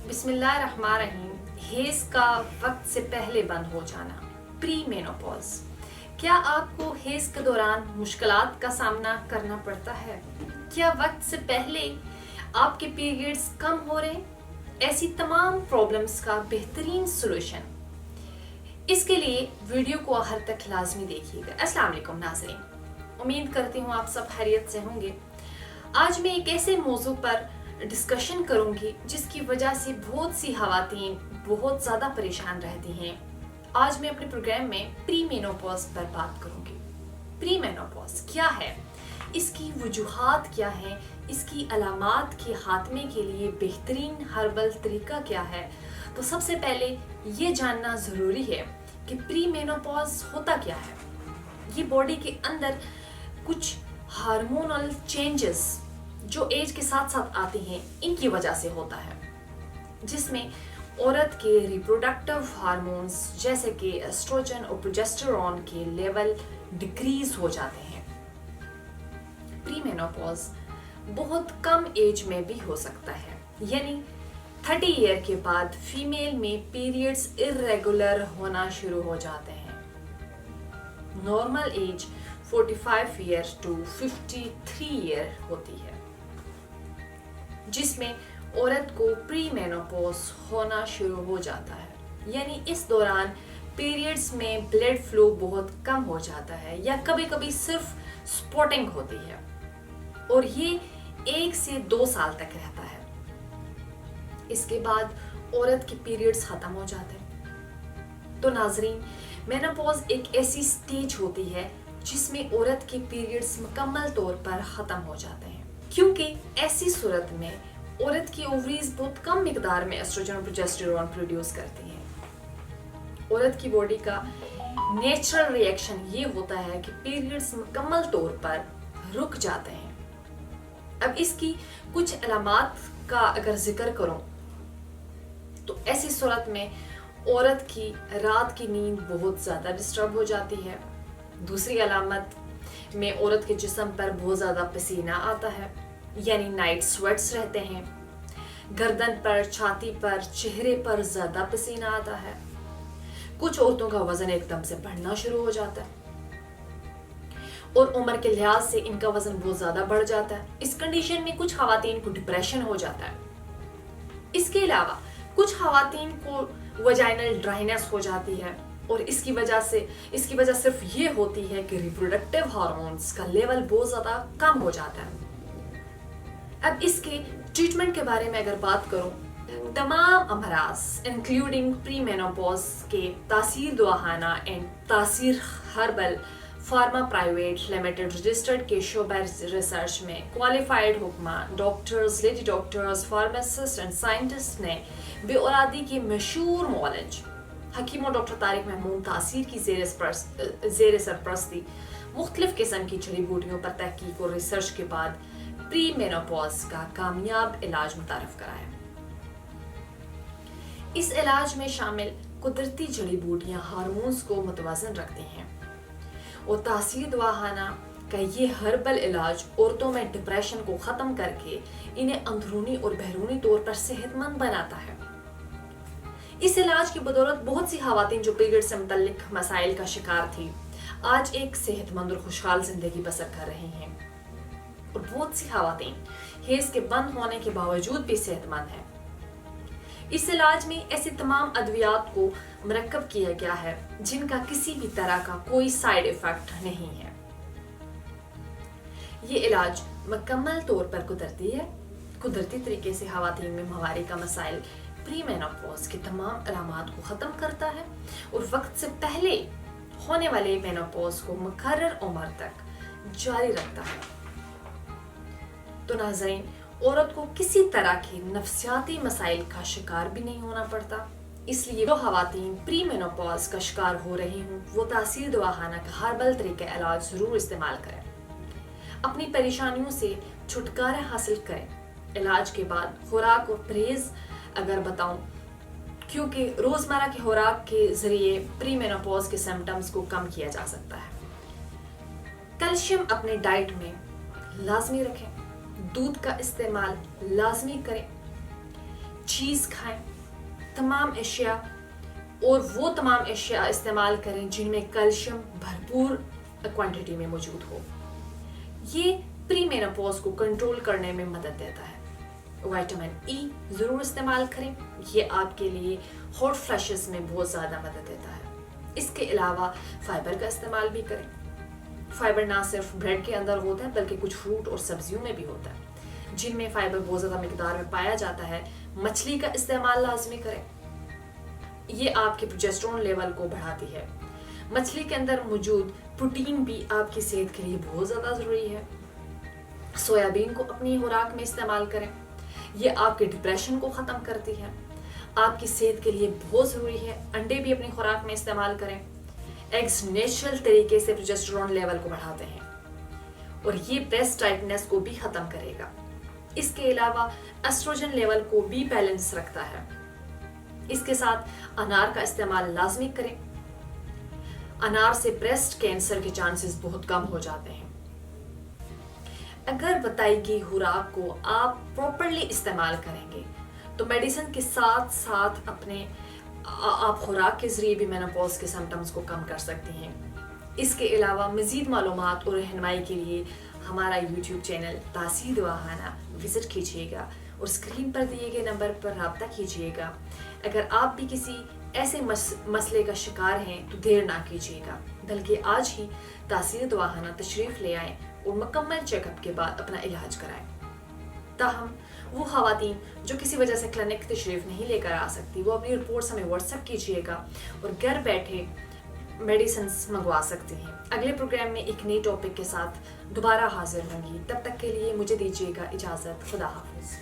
بسم اللہ الرحمن الرحیم. ہیز کا وقت سے پہلے بند ہو جانا، پری مینوپاز. کیا آپ کو ہیز کے دوران مشکلات کا سامنا کرنا پڑتا ہے؟ کیا وقت سے پہلے آپ کے پیریڈز کم ہو رہے ہیں؟ ایسی تمام پرابلمس کا بہترین سولوشن. اس کے لیے ویڈیو کو آخر تک لازمی دیکھیے گا. السلام علیکم ناظرین، امید کرتی ہوں آپ سب خیریت سے ہوں گے. آج میں ایک ایسے موضوع پر ڈسکشن کروں گی جس کی وجہ سے بہت سی خواتین بہت زیادہ پریشان رہتی ہیں. آج میں اپنے پروگرام میں پری مینوپاز پر بات کروں گی. پری مینوپاز کیا ہے، اس کی وجوہات کیا ہیں، اس کی علامات کے خاتمے کے لیے بہترین ہربل طریقہ کیا ہے. تو سب سے پہلے یہ جاننا ضروری ہے کہ پری مینوپاز ہوتا کیا ہے. یہ باڈی کے اندر کچھ ہارمونل چینجز جو ایج کے ساتھ ساتھ آتی ہیں ان کی وجہ سے ہوتا ہے، جس میں عورت کے ریپروڈکٹیو ہارمونز جیسے کہ ایسٹروجن اور پروجسٹرون کے لیول ڈکریز ہو جاتے ہیں. پری مینوپاز بہت کم ایج میں بھی ہو سکتا ہے، یعنی 30 ایئر کے بعد فیمیل میں پیریڈز irregular ہونا شروع ہو جاتے ہیں. Normal age 45 year to 53 year ہوتی ہے، جس میں عورت کو پری مینوپاز ہونا شروع ہو جاتا ہے. یعنی اس دوران پیریڈز میں بلڈ فلو بہت کم ہو جاتا ہے یا کبھی کبھی صرف سپوٹنگ ہوتی ہے، اور یہ 1 سے 2 سال تک رہتا ہے. اس کے بعد عورت کے پیریڈز ختم ہو جاتے ہیں. تو ناظرین، مینوپاز ایک ایسی سٹیج ہوتی ہے جس میں عورت کے پیریڈز مکمل طور پر ختم ہو جاتے ہیں، کیونکہ ایسی صورت میں عورت کی اووریز بہت کم مقدار میں ایسٹروجن اور پروجسٹرون پروڈیوس کرتی ہیں. عورت کی باڈی کا نیچرل ری ایکشن یہ ہوتا ہے کہ پیریڈز مکمل طور پر رک جاتے ہیں. اب اس کی کچھ علامات کا اگر ذکر کروں تو ایسی صورت میں عورت کی رات کی نیند بہت زیادہ ڈسٹرب ہو جاتی ہے. دوسری علامت میں عورت کے جسم پر بہت زیادہ پسینہ آتا ہے، یعنی نائٹ سویٹس رہتے ہیں. گردن پر، چھاتی پر، چہرے پر زیادہ پسینہ آتا ہے. کچھ عورتوں کا وزن ایک دم سے بڑھنا شروع ہو جاتا ہے، اور عمر کے لحاظ سے ان کا وزن بہت زیادہ بڑھ جاتا ہے. اس کنڈیشن میں کچھ خواتین کو ڈپریشن ہو جاتا ہے. اس کے علاوہ کچھ خواتین کو وجائنل ڈرائنس ہو جاتی ہے، اور اس کی وجہ صرف یہ ہوتی ہے کہ ریپروڈکٹیو ہارمونز کا لیول بہت زیادہ کم ہو جاتا ہے. اب اس کے ٹریٹمنٹ کے بارے میں اگر بات کروں، تمام امراض انکلوڈنگ پری مینوپاز کے Taseer Dawakhana and Taseer herbal pharma private limited registered کے شعبہ ریسرچ میں کوالیفائڈ حکمہ doctors, lady doctors, pharmacist and scientist نے بے اولادی کے مشہور معالج حکیم و ڈاکٹر طارق محمود تاثیر کی زیر سرپرستی مختلف قسم کی جڑی بوٹیوں پر تحقیق اور ریسرچ کے بعد پری مینوپاز کا کامیاب علاج متعارف کرایا. اس علاج میں شامل قدرتی جڑی بوٹیاں ہارمونز کو متوازن رکھتی ہیں، اور تاثیر دواخانہ کا یہ ہربل علاج عورتوں میں ڈپریشن کو ختم کر کے انہیں اندرونی اور بیرونی طور پر صحت مند بناتا ہے. اس علاج کی بدولت بہت سی خواتین جو پیریڈ سے متعلق مسائل کا شکار تھی آج ایک صحت مند اور خوشحال زندگی بسر کر رہی ہیں، اور بہت سی خواتین ہیز کے بند ہونے کے باوجود بھی صحت مند ہیں. اس علاج میں ایسے تمام ادویات کو مرکب کیا گیا ہے جن کا کسی بھی طرح کا کوئی سائیڈ ایفیکٹ نہیں ہے. یہ علاج مکمل طور پر قدرتی ہے. قدرتی طریقے سے خواتین میں مہواری کا مسائل پری مینوپاز کے تمام علامات کو ختم کرتا ہے، اور وقت سے پہلے ہونے والے مینوپاز کو مقرر عمر تک جاری رکھتا ہے. تو ناظرین، عورت کو کسی طرح کے نفسیاتی مسائل کا شکار بھی نہیں ہونا پڑتا. اس لیے جو خواتین پری مینوپاز کا شکار ہو رہی ہوں وہ تاثیر دواخانہ کا ہربل طریقہ علاج ضرور استعمال کریں. اپنی پریشانیوں سے چھٹکارا حاصل کریں. علاج کے بعد خوراک اور پرہیز اگر بتاؤں، کیونکہ روزمرہ کے خوراک کے ذریعے پری مینوپاز کے سمپٹمز کو کم کیا جا سکتا ہے. کیلشیم اپنے ڈائٹ میں لازمی رکھیں. دودھ کا استعمال لازمی کریں. چیز کھائیں، تمام اشیاء اور وہ تمام اشیاء استعمال کریں جن میں کیلشیم بھرپور کوانٹٹی میں موجود ہو۔ یہ پری مینوپوز کو کنٹرول کرنے میں مدد دیتا ہے۔ وائٹامن ای ضرور استعمال کریں، یہ آپ کے لیے ہاٹ فلیشز میں بہت زیادہ مدد دیتا ہے۔ اس کے علاوہ فائبر کا استعمال بھی کریں۔ فائبر نہ صرف بریڈ کے اندر ہوتا ہے بلکہ کچھ فروٹ اور سبزیوں میں بھی ہوتا ہے جن میں فائبر بہت زیادہ مقدار میں پایا جاتا ہے۔ مچھلی کا استعمال لازمی کریں، یہ آپ کے پروجسٹرون لیول کو بڑھاتی ہے۔ مچھلی کے اندر موجود پروٹین بھی آپ کی صحت کے لیے بہت زیادہ ضروری ہے۔ سویابین کو اپنی خوراک میں استعمال کریں، یہ آپ کے ڈپریشن کو ختم کرتی ہے، آپ کی صحت کے لیے بہت ضروری ہے۔ انڈے بھی اپنی خوراک میں استعمال کریں، ایگز نیچرل طریقے سے پروجسٹرون لیول کو بڑھاتے ہیں اور یہ بریسٹ ٹائٹنس کو بھی ختم کرے گا۔ اس کے علاوہ ایسٹروجن لیول کو بھی بیلنس رکھتا ہے۔ اس کے ساتھ انار کا استعمال لازمی کریں، انار سے بریسٹ کینسر کے چانسز بہت کم ہو جاتے ہیں۔ اگر بتائی گئی خوراک کو آپ پراپرلی استعمال کریں گے تو میڈیسن کے ساتھ ساتھ آپ خوراک کے ذریعے بھی مینوپوز کے سمپٹمز کو کم کر سکتی ہیں۔ اس کے علاوہ مزید معلومات اور رہنمائی کے لیے ہمارا یوٹیوب چینل تاثیر دواخانہ وزٹ کیجیے گا اور اسکرین پر دیے گئے نمبر پر رابطہ کیجیے گا۔ اگر آپ بھی کسی ایسے مسئلے کا شکار ہیں تو دیر نہ کیجیے گا بلکہ آج ہی تاثیر دواخانہ تشریف لے آئیں اور مکمل چیک اپ کے بعد اپنا علاج کرائیں۔ تاہم وہ خواتین جو کسی وجہ سے کلینک تشریف نہیں لے کر آ سکتی وہ اپنی رپورٹس ہمیں واٹس ایپ کیجیے گا اور گھر بیٹھے میڈیسنز منگوا سکتے ہیں۔ اگلے پروگرام میں ایک نئی ٹاپک کے ساتھ دوبارہ حاضر ہوں گی، تب تک کے لیے مجھے دیجیے گا اجازت۔ خدا حافظ۔